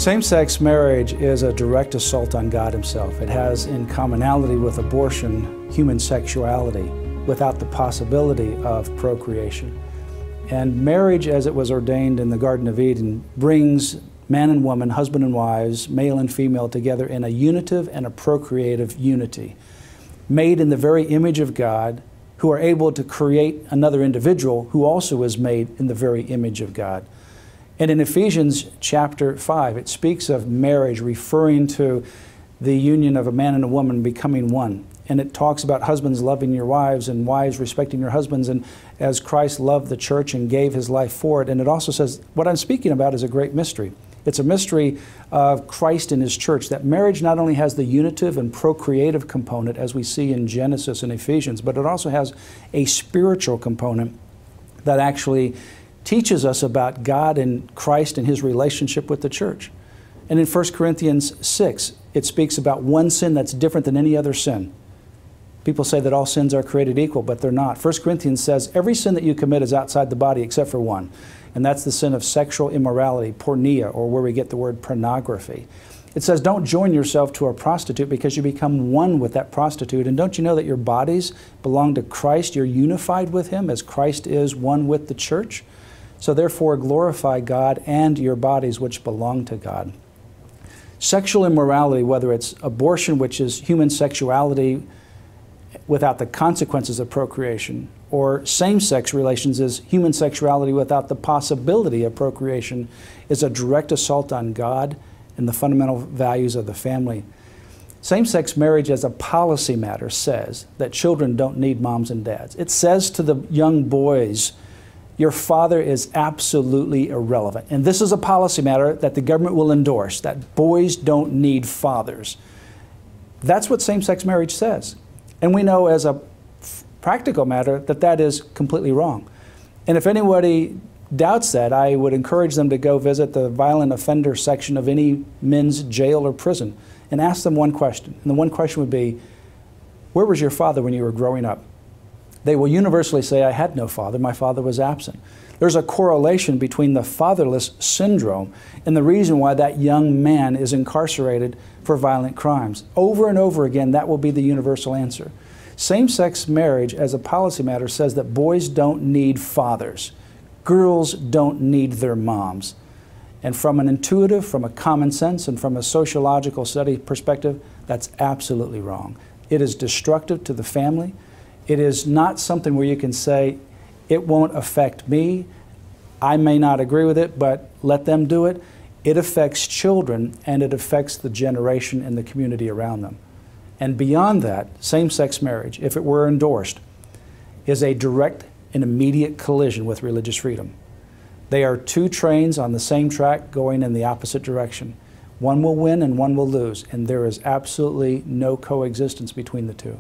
Same-sex marriage is a direct assault on God Himself. It has in commonality with abortion human sexuality without the possibility of procreation. And marriage, as it was ordained in the Garden of Eden, brings man and woman, husband and wives, male and female together in a unitive and a procreative unity, made in the very image of God, who are able to create another individual who also is made in the very image of God. And in Ephesians chapter 5, it speaks of marriage referring to the union of a man and a woman becoming one. And it talks about husbands loving your wives and wives respecting your husbands, and as Christ loved the church and gave His life for it. And it also says, what I'm speaking about is a great mystery. It's a mystery of Christ and His church, that marriage not only has the unitive and procreative component as we see in Genesis and Ephesians, but it also has a spiritual component that actually teaches us about God and Christ and His relationship with the church. And in 1 Corinthians 6, it speaks about one sin that's different than any other sin. People say that all sins are created equal, but they're not. 1 Corinthians says every sin that you commit is outside the body except for one, and that's the sin of sexual immorality, porneia, or where we get the word pornography. It says don't join yourself to a prostitute because you become one with that prostitute. And don't you know that your bodies belong to Christ? You're unified with Him as Christ is one with the church. So therefore glorify God and your bodies which belong to God. Sexual immorality, whether it's abortion, which is human sexuality without the consequences of procreation, or same-sex relations is human sexuality without the possibility of procreation, is a direct assault on God and the fundamental values of the family. Same-sex marriage as a policy matter says that children don't need moms and dads. It says to the young boys, your father is absolutely irrelevant. And this is a policy matter that the government will endorse, that boys don't need fathers. That's what same-sex marriage says. And we know as a practical matter that that is completely wrong. And if anybody doubts that, I would encourage them to go visit the violent offender section of any men's jail or prison and ask them one question. And the one question would be, where was your father when you were growing up? They will universally say, I had no father, my father was absent. There's a correlation between the fatherless syndrome and the reason why that young man is incarcerated for violent crimes. Over and over again, that will be the universal answer. Same-sex marriage as a policy matter says that boys don't need fathers. Girls don't need their moms. And from an intuitive, from a common sense, and from a sociological study perspective, that's absolutely wrong. It is destructive to the family. It is not something where you can say, it won't affect me, I may not agree with it, but let them do it. It affects children, and it affects the generation and the community around them. And beyond that, same-sex marriage, if it were endorsed, is a direct and immediate collision with religious freedom. They are two trains on the same track going in the opposite direction. One will win and one will lose, and there is absolutely no coexistence between the two.